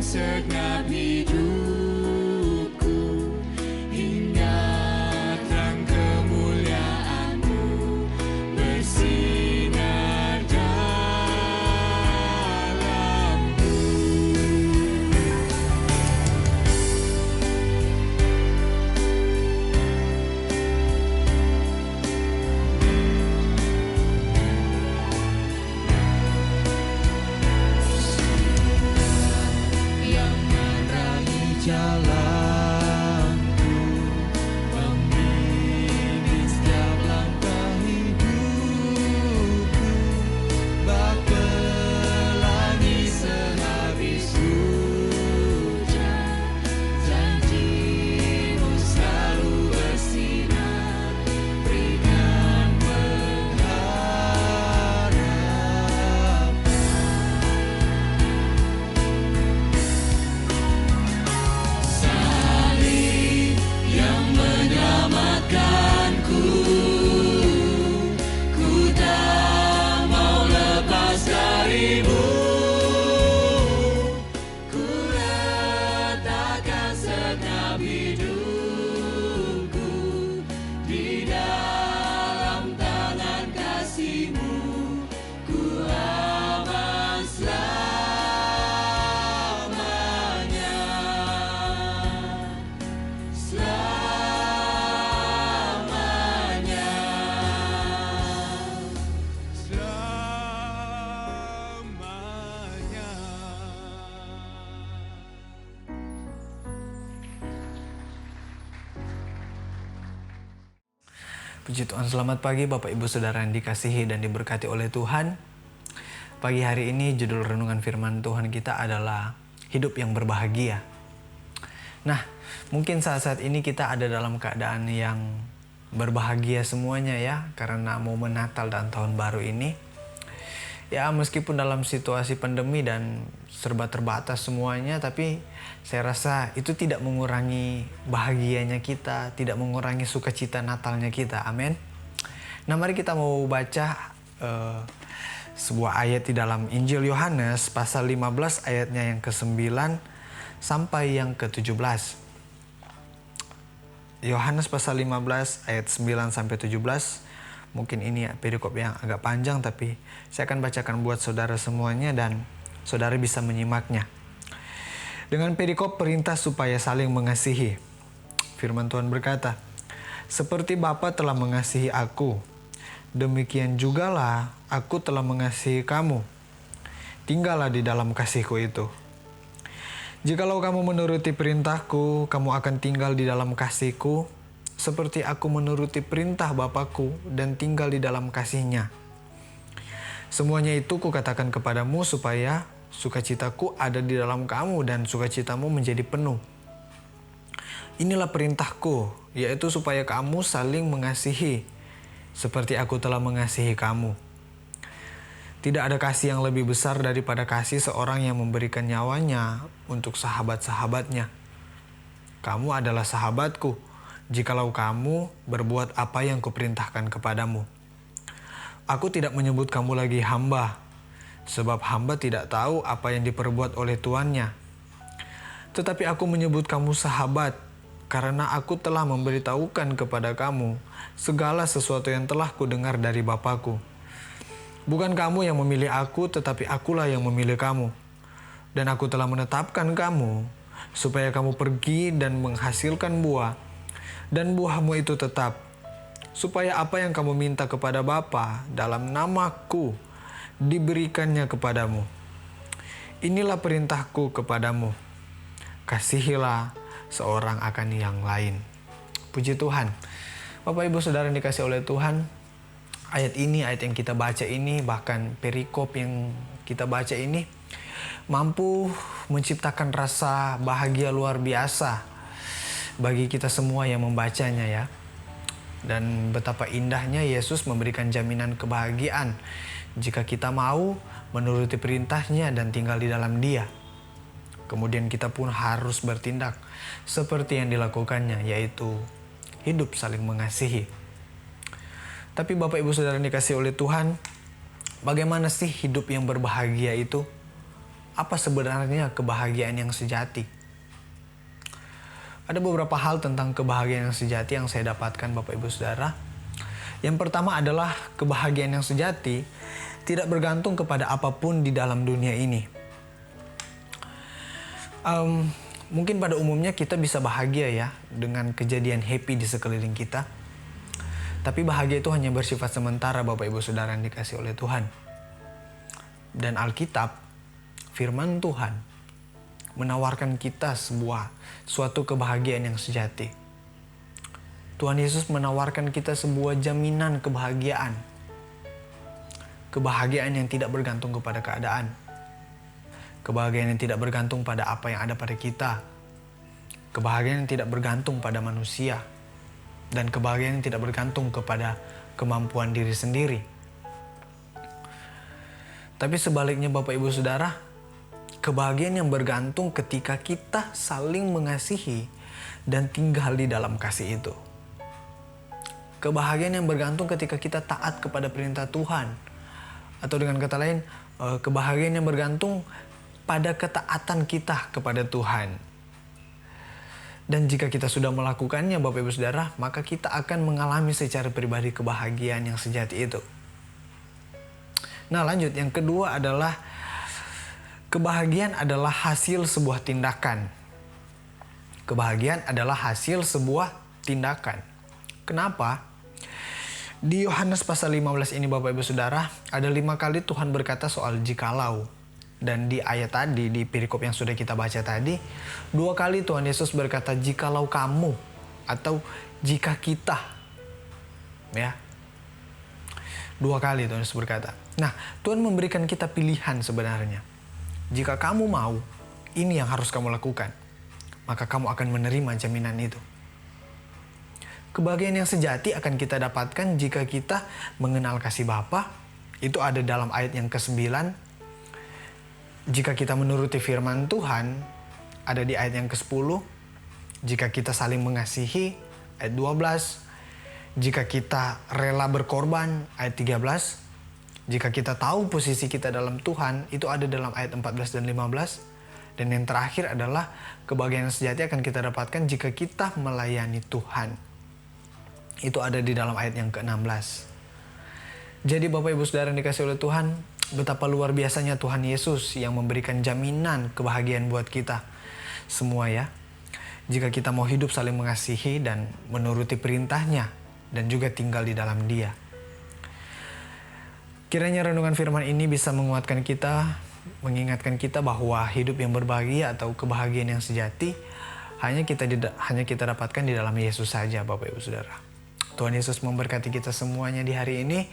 segenap hidupku hingga terang kemuliaan-Mu bersinar dalamku. Yang menerangi jalanku, membimbing setiap langkah hidupku, bak pelangi sehabis hujan. Janji-Mu selalu bersinar, berikan pengharapan. Salib yang menyelamatkanku, ku tak mau lepas dari-Mu. Ku letakkan segenap hidupku di dalam tangan kasih-Mu. Ku aman selamanya, selamanya, selamanya. Puji Tuhan, selamat pagi Bapak Ibu Saudara yang dikasihi dan diberkati oleh Tuhan. Pagi hari ini judul renungan firman Tuhan kita adalah hidup yang berbahagia. Nah, mungkin saat-saat ini kita ada dalam keadaan yang berbahagia semuanya ya, karena momen Natal dan Tahun Baru ini. Ya, meskipun dalam situasi pandemi dan serba terbatas semuanya, tapi saya rasa itu tidak mengurangi bahagianya kita, tidak mengurangi sukacita Natalnya kita. Amin. Nah, mari kita mau baca sebuah ayat di dalam Injil Yohanes pasal 15 ayatnya yang ke-9 sampai yang ke-17. Yohanes pasal 15 ayat 9 sampai 17. Mungkin ini perikop yang agak panjang, tapi saya akan bacakan buat saudara semuanya dan saudara bisa menyimaknya. Dengan perikop perintah supaya saling mengasihi. Firman Tuhan berkata, "Seperti Bapa telah mengasihi aku, demikian jugalah aku telah mengasihi kamu. Tinggallah di dalam kasih-Ku itu. Jikalau kamu menuruti perintah-Ku, kamu akan tinggal di dalam kasih-Ku, seperti aku menuruti perintah Bapa-Ku dan tinggal di dalam kasih-Nya. Semuanya itu Kukatakan kepadamu supaya sukacitaku ada di dalam kamu dan sukacitamu menjadi penuh. Inilah perintahku, yaitu supaya kamu saling mengasihi, seperti aku telah mengasihi kamu. Tidak ada kasih yang lebih besar daripada kasih seorang yang memberikan nyawanya untuk sahabat-sahabatnya. Kamu adalah sahabatku, jikalau kamu berbuat apa yang Kuperintahkan kepadamu. Aku tidak menyebut kamu lagi hamba, sebab hamba tidak tahu apa yang diperbuat oleh tuannya. Tetapi aku menyebut kamu sahabat, karena aku telah memberitahukan kepada kamu segala sesuatu yang telah Kudengar dari Bapa-Ku. Bukan kamu yang memilih aku, tetapi akulah yang memilih kamu. Dan aku telah menetapkan kamu, supaya kamu pergi dan menghasilkan buah, dan buahmu itu tetap, supaya apa yang kamu minta kepada Bapa dalam nama-Ku diberikannya kepadamu. Inilah perintahku kepadamu, kasihilah seorang akan yang lain." Puji Tuhan. Bapak Ibu Saudara yang dikasih oleh Tuhan, ayat yang kita baca ini, bahkan perikop yang kita baca ini, mampu menciptakan rasa bahagia luar biasa bagi kita semua yang membacanya ya. Dan betapa indahnya Yesus memberikan jaminan kebahagiaan jika kita mau menuruti perintah-Nya dan tinggal di dalam Dia. Kemudian kita pun harus bertindak seperti yang dilakukannya, yaitu hidup saling mengasihi. Tapi Bapak Ibu Saudara yang dikasihi oleh Tuhan, bagaimana sih hidup yang berbahagia itu? apa sebenarnya kebahagiaan yang sejati? Ada beberapa hal tentang kebahagiaan yang sejati yang saya dapatkan Bapak Ibu Saudara. Yang pertama adalah kebahagiaan yang sejati tidak bergantung kepada apapun di dalam dunia ini. Mungkin pada umumnya kita bisa bahagia ya dengan kejadian happy di sekeliling kita. Tapi bahagia itu hanya bersifat sementara Bapak Ibu Saudara yang dikasih oleh Tuhan. Dan Alkitab, firman Tuhan, menawarkan kita suatu kebahagiaan yang sejati. Tuhan Yesus menawarkan kita sebuah jaminan kebahagiaan. Kebahagiaan yang tidak bergantung kepada keadaan. Kebahagiaan yang tidak bergantung pada apa yang ada pada kita. Kebahagiaan yang tidak bergantung pada manusia. Dan kebahagiaan yang tidak bergantung kepada kemampuan diri sendiri. Tapi sebaliknya Bapak Ibu Saudara, kebahagiaan yang bergantung ketika kita saling mengasihi dan tinggal di dalam kasih itu. Kebahagiaan yang bergantung ketika kita taat kepada perintah Tuhan. Atau dengan kata lain, kebahagiaan yang bergantung pada ketaatan kita kepada Tuhan. Dan jika kita sudah melakukannya Bapak Ibu Saudara, maka kita akan mengalami secara pribadi kebahagiaan yang sejati itu. Nah lanjut, yang kedua adalah kebahagiaan adalah hasil sebuah tindakan. Kebahagiaan adalah hasil sebuah tindakan. Kenapa? Di Yohanes pasal 15 ini Bapak Ibu Saudara, ada 5 kali Tuhan berkata soal jikalau. Dan di ayat tadi, di perikop yang sudah kita baca tadi, 2 kali Tuhan Yesus berkata jikalau kamu atau jika kita. Ya. 2 kali Tuhan Yesus berkata. Nah, Tuhan memberikan kita pilihan sebenarnya. Jika kamu mau, ini yang harus kamu lakukan. Maka kamu akan menerima jaminan itu. Kebahagiaan yang sejati akan kita dapatkan jika kita mengenal kasih Bapa. Itu ada dalam ayat yang ke-9. Jika kita menuruti firman Tuhan, ada di ayat yang ke-10. Jika kita saling mengasihi, ayat 12. Jika kita rela berkorban, ayat 13. Jika kita tahu posisi kita dalam Tuhan, itu ada dalam ayat 14 dan 15. Dan yang terakhir adalah kebahagiaan sejati akan kita dapatkan jika kita melayani Tuhan. Itu ada di dalam ayat yang ke-16. Jadi Bapak Ibu Saudara yang dikasih oleh Tuhan, betapa luar biasanya Tuhan Yesus yang memberikan jaminan kebahagiaan buat kita semua ya. Jika kita mau hidup saling mengasihi dan menuruti perintahnya dan juga tinggal di dalam Dia. Kiranya renungan firman ini bisa menguatkan kita, mengingatkan kita bahwa hidup yang berbahagia atau kebahagiaan yang sejati hanya kita dapatkan di dalam Yesus saja Bapak Ibu Saudara. Tuhan Yesus memberkati kita semuanya di hari ini.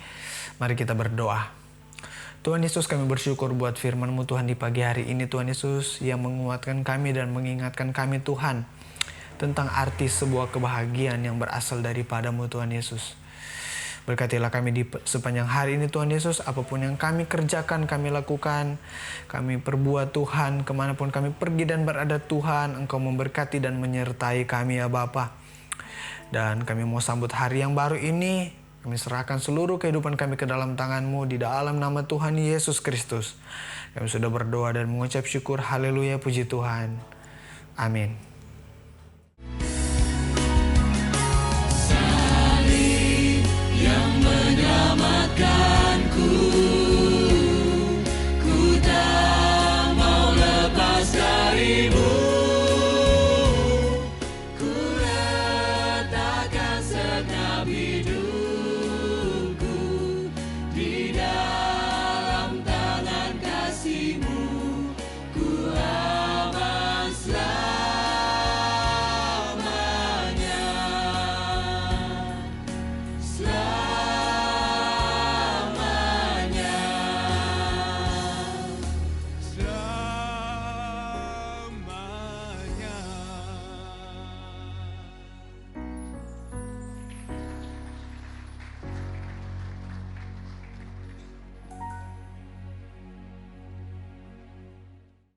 Mari kita berdoa. Tuhan Yesus, kami bersyukur buat firman-Mu Tuhan di pagi hari ini Tuhan Yesus yang menguatkan kami dan mengingatkan kami Tuhan tentang arti sebuah kebahagiaan yang berasal daripada-Mu Tuhan Yesus. Berkatilah kami di sepanjang hari ini Tuhan Yesus, apapun yang kami kerjakan, kami lakukan, kami perbuat Tuhan, kemanapun kami pergi dan berada Tuhan, Engkau memberkati dan menyertai kami ya Bapa. Dan kami mau sambut hari yang baru ini, kami serahkan seluruh kehidupan kami ke dalam tangan-Mu di dalam nama Tuhan Yesus Kristus. Kami sudah berdoa dan mengucap syukur, haleluya, puji Tuhan. Amin. Salib yang